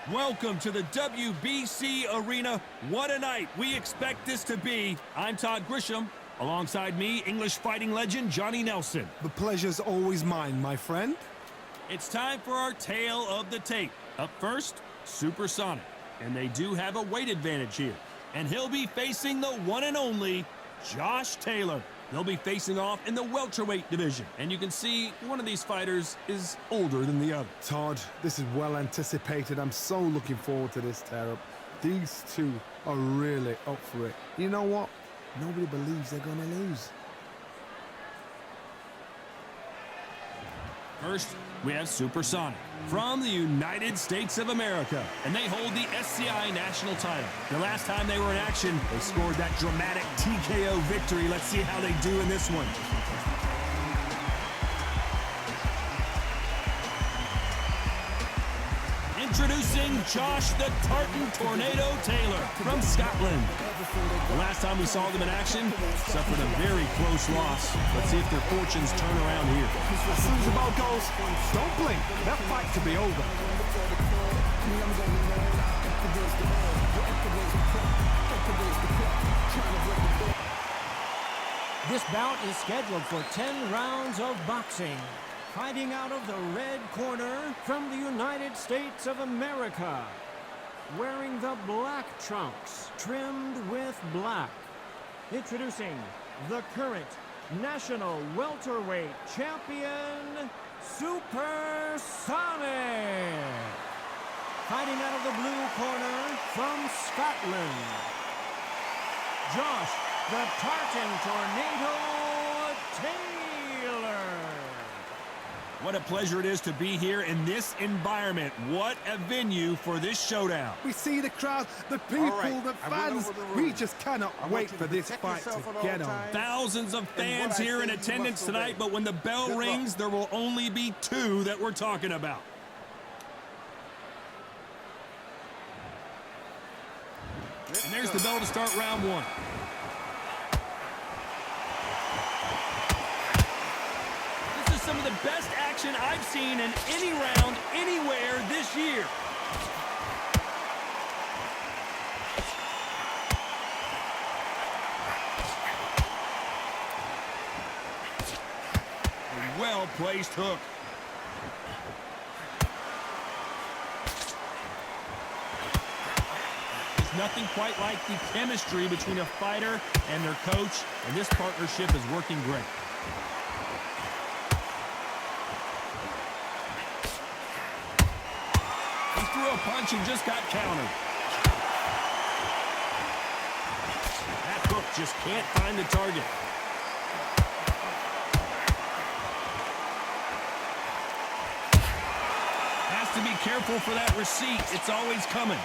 Welcome to the WBC Arena. What a night we expect this to be. I'm Todd Grisham. Alongside me, English fighting legend Johnny Nelson. The pleasure's always mine, my friend. It's time for our tale of the tape. Up first, Supersonic. And they do have a weight advantage here. And he'll be facing the one and only Josh Taylor. They'll be facing off in the welterweight division. And you can see one of these fighters is older than the other. Todd, this is well anticipated. I'm so looking forward to this tear-up. These two are really up for it. You know what? Nobody believes they're going to lose. First, we have Supersonic from the United States of America, and they hold the SCI national title. The last time they were in action, they scored that dramatic TKO victory. Let's see how they do in this one. Introducing Josh the Tartan Tornado Taylor from Scotland. The last time we saw them in action, suffered a very close loss. Let's see if their fortunes turn around here. As soon as the ball goes, don't blink. That fight to be over. This bout is scheduled for 10 rounds of boxing. Fighting out of the red corner from the United States of America. Wearing the black trunks, trimmed with black. Introducing the current national welterweight champion, Supersonic. Fighting out of the blue corner from Scotland, Josh the Tartan Tornado Taylor. What a pleasure it is to be here in this environment. What a venue for this showdown. We see the crowd, the people, the fans. We just cannot wait for this fight to get on. Thousands of fans here in attendance tonight, but when the bell rings, there will only be two that we're talking about. And there's the bell to start round one. This is some of the best action I've seen in any round, anywhere this year. A well-placed hook. Nothing quite like the chemistry between a fighter and their coach, and this partnership is working great. He threw a punch and just got countered. That hook just can't find the target. Has to be careful for that receipt. It's always coming.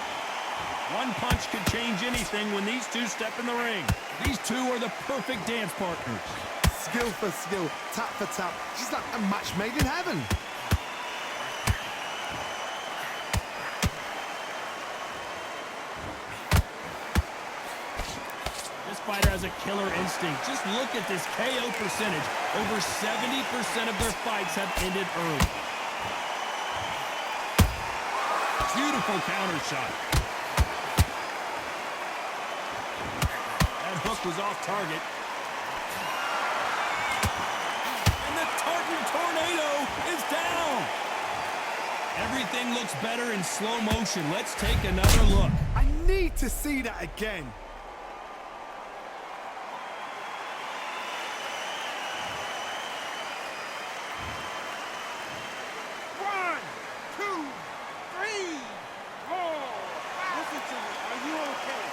One punch could change anything when these two step in the ring. These two are the perfect dance partners. Skill for skill, tap for tap. Just like a match made in heaven. This fighter has a killer instinct. Just look at this KO percentage. Over 70% of their fights have ended early. Beautiful counter shot. Hook was off target. And the Tartan Tornado is down. Everything looks better in slow motion. Let's take another look. I need to see that again. One, two, three, four. Listen to me. Are you okay?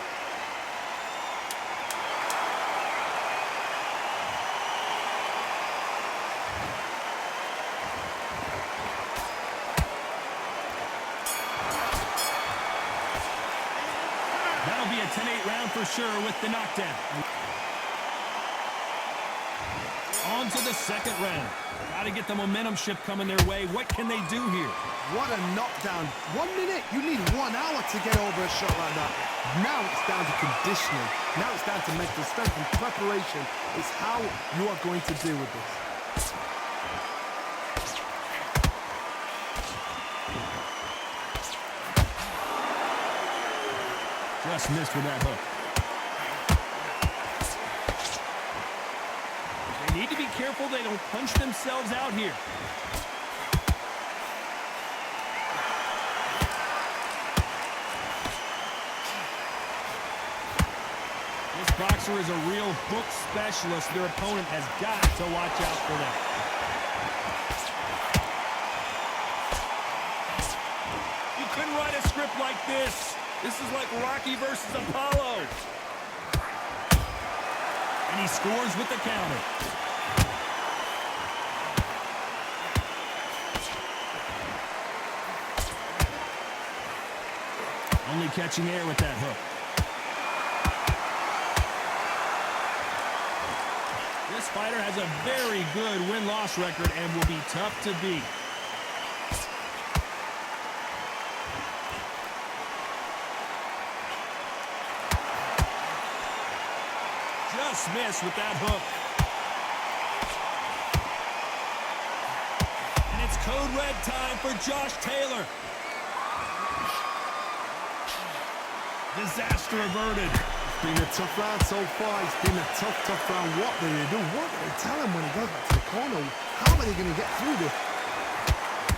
That'll be a 10-8 round for sure with the knockdown. On to the second round. Got to get the momentum shift coming their way. What can they do here? What a knockdown. 1 minute, you need 1 hour to get over a shot like that. Now it's down to conditioning. Now it's down to mental strength and preparation. It's how you are going to deal with this. Just missed with that hook. They need to be careful they don't punch themselves out here. This boxer is a real book specialist. Their opponent has got to watch out for that. You couldn't write a script like this. This is like Rocky versus Apollo. And he scores with the counter. Only catching air with that hook. This fighter has a very good win-loss record and will be tough to beat. Just missed with that hook. And it's code red time for Josh Taylor. Disaster averted. It's been a tough round so far. It's been a tough round. What do they do? What do they tell him when he goes back to the corner? How are they going to get through this?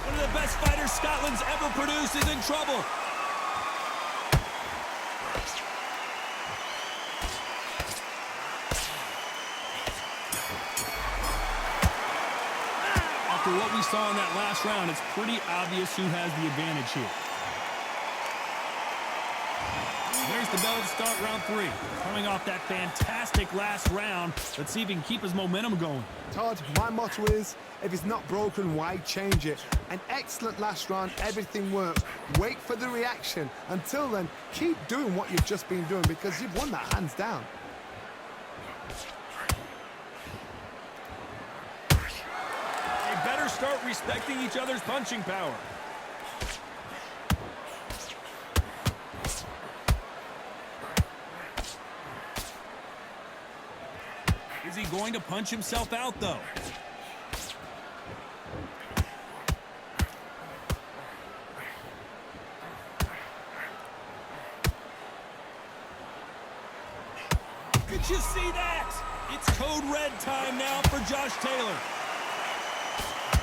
One of the best fighters Scotland's ever produced is in trouble. After what we saw in that last round, it's pretty obvious who has the advantage here. There's the bell to start round 3. Coming off that fantastic last round, let's see if he can keep his momentum going. Todd, my motto is, if it's not broken, why change it? An excellent last round, everything works. Wait for the reaction. Until then, keep doing what you've just been doing because you've won that hands down. They better start respecting each other's punching power. Is he going to punch himself out, though? Did you see that? It's code red time now for Josh Taylor.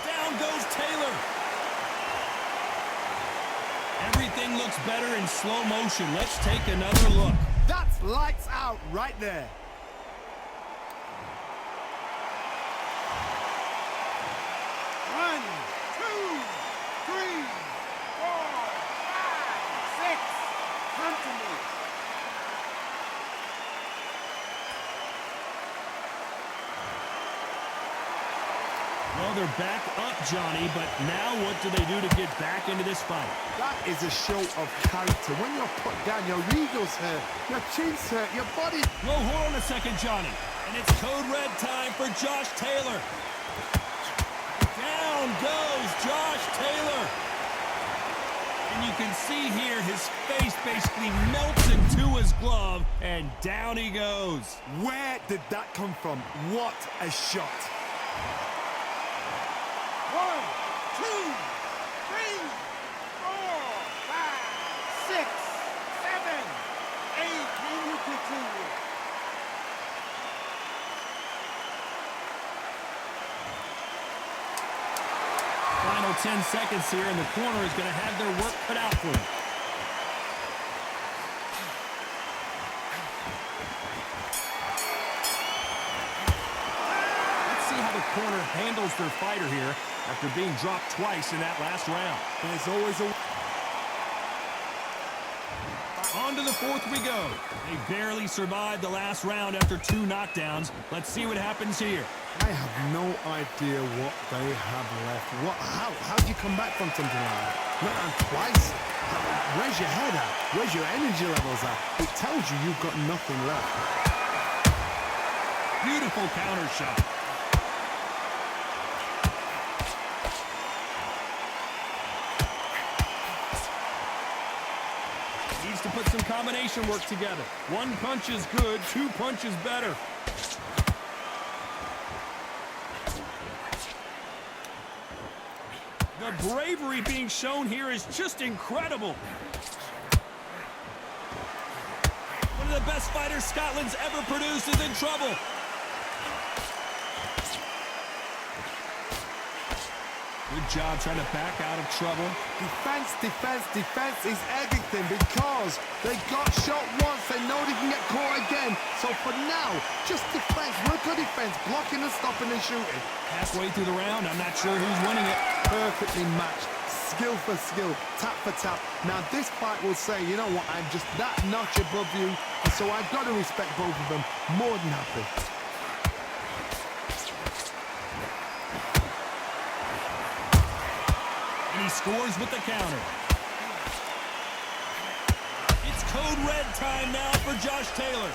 Down goes Taylor. Everything looks better in slow motion. Let's take another look. That's lights out right there. Well, they're back up, Johnny, but now what do they do to get back into this fight? That is a show of character. When you're put down, your ego's hurt, your chin's hurt, your body... Whoa, hold on a second, Johnny. And it's code red time for Josh Taylor. Down goes Josh Taylor. And you can see here his face basically melts into his glove, and down he goes. Where did that come from? What a shot. 1, 2, 3, 4, 5, 6, 7, 8. Can you continue? Final 10 seconds here, and the corner is going to have their work cut out for them. Let's see how the corner handles their fighter here after being dropped twice in that last round. There's always a... On to the 4th we go. They barely survived the last round after 2 knockdowns. Let's see what happens here. I have no idea what they have left. How do you come back from something like that? Not twice. Where's your head at? Where's your energy levels at? It tells you you've got nothing left. Beautiful counter shot. Needs to put some combination work together. 1 punch is good, 2 punches better. The bravery being shown here is just incredible. of the best fighters Scotland's ever produced is in trouble. Good job trying to back out of trouble. Defense, defense, defense is everything because they got shot once. They know they can get caught again. So for now, just defense. Work on defense, blocking and stopping and shooting. Halfway through the round, I'm not sure who's winning it. Perfectly matched. Skill for skill, tap for tap. Now this fight will say, you know what, I'm just that notch above you. And so I've got to respect both of them. More than happy. And he scores with the counter. It's code red time now for Josh Taylor.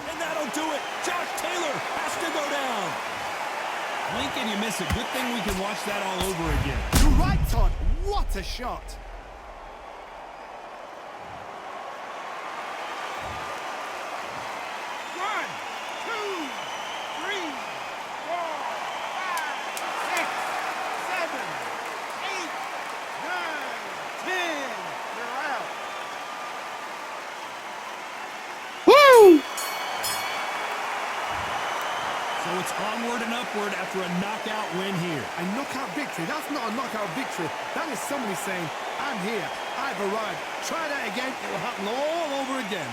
And that'll do it. Josh Taylor has to go down. Blink and you miss it. Good thing we can watch that all over again. You're right, Todd. What a shot. So it's onward and upward after a knockout win here. A knockout victory? That's not a knockout victory. That is somebody saying, I'm here, I've arrived. Try that again, it will happen all over again.